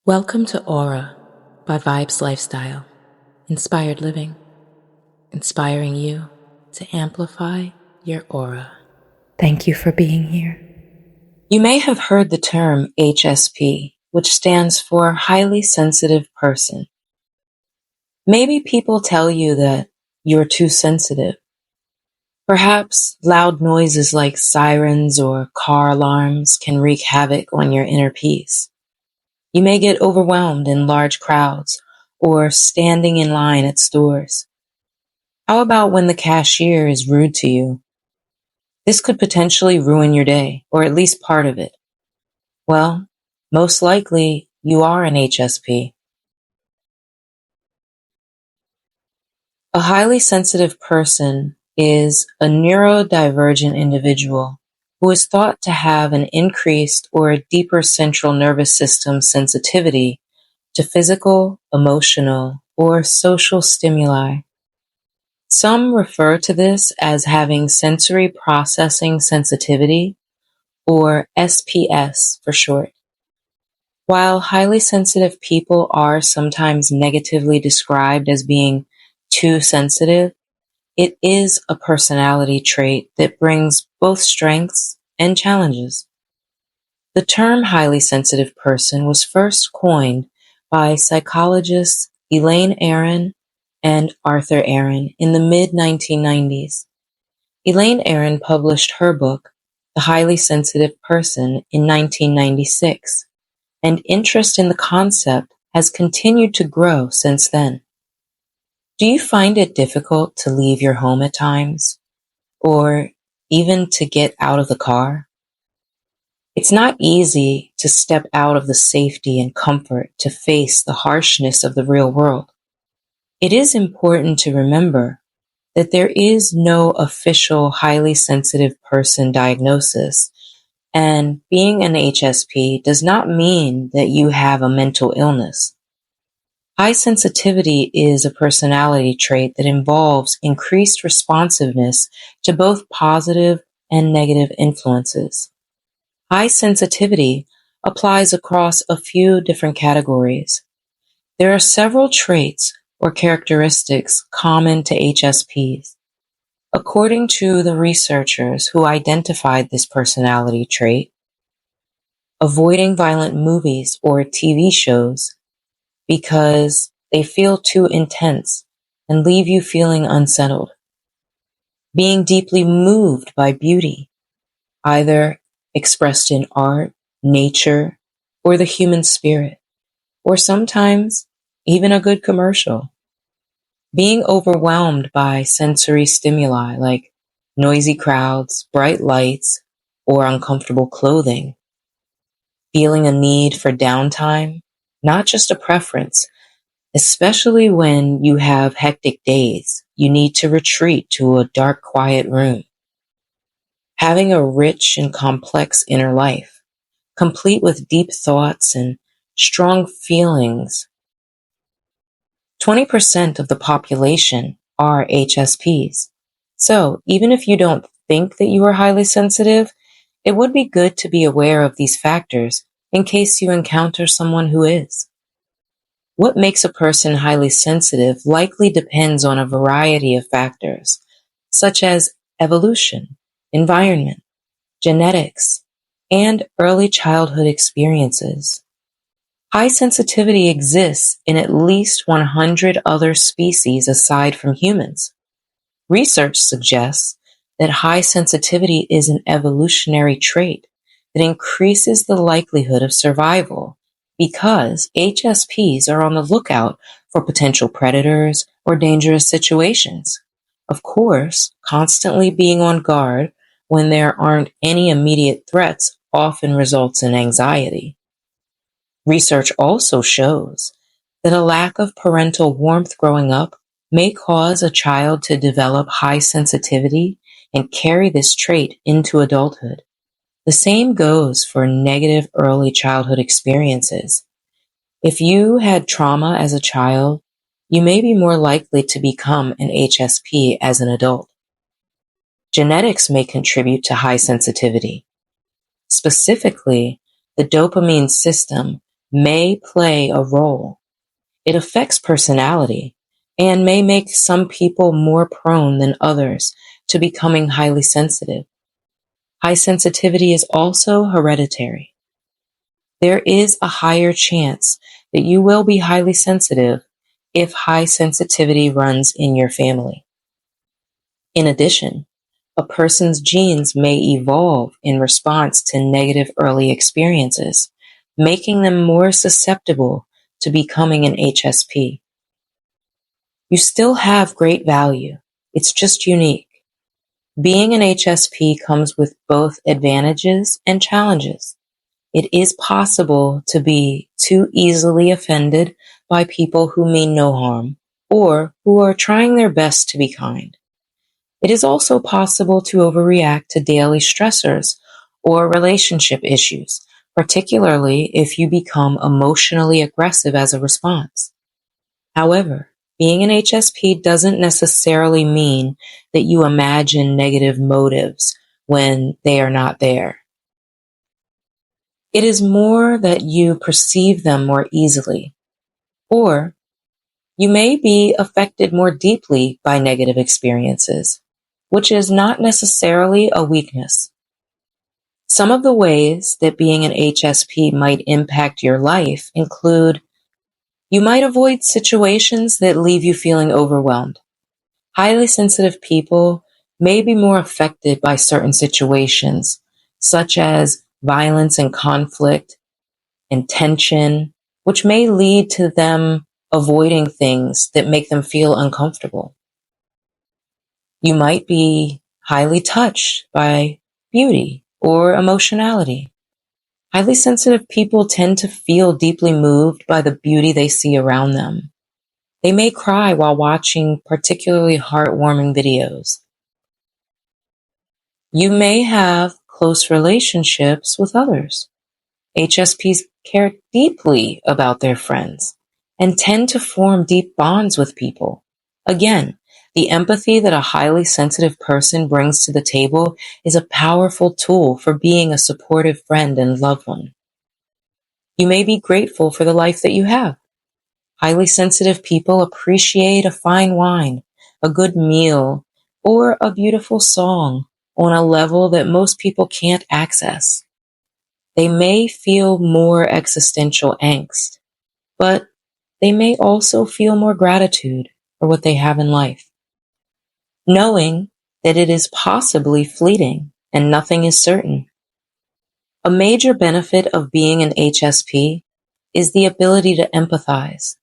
Welcome to Aura by Vibes Lifestyle, inspired living, inspiring you to amplify your aura. Thank you for being here. You may have heard the term HSP, which stands for highly sensitive person. Maybe people tell you that you're too sensitive. Perhaps loud noises like sirens or car alarms can wreak havoc on your inner peace. You may get overwhelmed in large crowds or standing in line at stores. How about when the cashier is rude to you? This could potentially ruin your day, or at least part of it. Well, most likely you are an HSP. A highly sensitive person is a neurodivergent individual who is thought to have an increased or a deeper central nervous system sensitivity to physical, emotional, or social stimuli. Some refer to this as having sensory processing sensitivity, or SPS for short. While highly sensitive people are sometimes negatively described as being too sensitive, it is a personality trait that brings both strengths and challenges. The term highly sensitive person was first coined by psychologists Elaine Aron and Arthur Aron in the mid-1990s. Elaine Aron published her book, The Highly Sensitive Person, in 1996, and interest in the concept has continued to grow since then. Do you find it difficult to leave your home at times, or even to get out of the car? It's not easy to step out of the safety and comfort to face the harshness of the real world. It is important to remember that there is no official highly sensitive person diagnosis, and being an HSP does not mean that you have a mental illness. High sensitivity is a personality trait that involves increased responsiveness to both positive and negative influences. High sensitivity applies across a few different categories. There are several traits or characteristics common to HSPs. According to the researchers who identified this personality trait, avoiding violent movies or TV shows because they feel too intense and leave you feeling unsettled. Being deeply moved by beauty, either expressed in art, nature, or the human spirit, or sometimes even a good commercial. Being overwhelmed by sensory stimuli like noisy crowds, bright lights, or uncomfortable clothing. Feeling a need for downtime, not just a preference, especially when you have hectic days, you need to retreat to a dark, quiet room. Having a rich and complex inner life, complete with deep thoughts and strong feelings. 20% of the population are HSPs. So even if you don't think that you are highly sensitive, it would be good to be aware of these factors in case you encounter someone who is. What makes a person highly sensitive likely depends on a variety of factors, such as evolution, environment, genetics, and early childhood experiences. High sensitivity exists in at least 100 other species aside from humans. Research suggests that high sensitivity is an evolutionary trait that increases the likelihood of survival because HSPs are on the lookout for potential predators or dangerous situations. Of course, constantly being on guard when there aren't any immediate threats often results in anxiety. Research also shows that a lack of parental warmth growing up may cause a child to develop high sensitivity and carry this trait into adulthood. The same goes for negative early childhood experiences. If you had trauma as a child, you may be more likely to become an HSP as an adult. Genetics may contribute to high sensitivity. Specifically, the dopamine system, may play a role. It affects personality and may make some people more prone than others to becoming highly sensitive. High sensitivity is also hereditary. There is a higher chance that you will be highly sensitive if high sensitivity runs in your family. In addition, a person's genes may evolve in response to negative early experiences, making them more susceptible to becoming an HSP. You still have great value. It's just unique. Being an HSP comes with both advantages and challenges. It is possible to be too easily offended by people who mean no harm or who are trying their best to be kind. It is also possible to overreact to daily stressors or relationship issues, particularly if you become emotionally aggressive as a response. However, being an HSP doesn't necessarily mean that you imagine negative motives when they are not there. It is more that you perceive them more easily, or you may be affected more deeply by negative experiences, which is not necessarily a weakness. Some of the ways that being an HSP might impact your life include: you might avoid situations that leave you feeling overwhelmed. Highly sensitive people may be more affected by certain situations, such as violence and conflict and tension, which may lead to them avoiding things that make them feel uncomfortable. You might be highly touched by beauty or emotionality. Highly sensitive people tend to feel deeply moved by the beauty they see around them. They may cry while watching particularly heartwarming videos. You may have close relationships with others. HSPs care deeply about their friends and tend to form deep bonds with people. Again, the empathy that a highly sensitive person brings to the table is a powerful tool for being a supportive friend and loved one. You may be grateful for the life that you have. Highly sensitive people appreciate a fine wine, a good meal, or a beautiful song on a level that most people can't access. They may feel more existential angst, but they may also feel more gratitude for what they have in life, knowing that it is possibly fleeting and nothing is certain. A major benefit of being an HSP is the ability to empathize.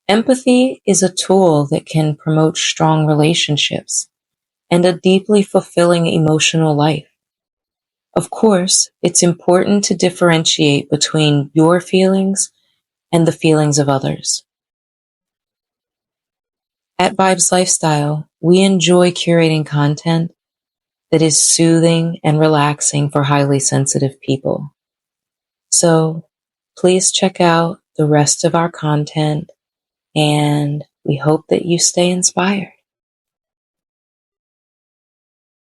Empathy is a tool that can promote strong relationships and a deeply fulfilling emotional life. Of course, it's important to differentiate between your feelings and the feelings of others. At Vibes Lifestyle, we enjoy curating content that is soothing and relaxing for highly sensitive people. So please check out the rest of our content, and we hope that you stay inspired.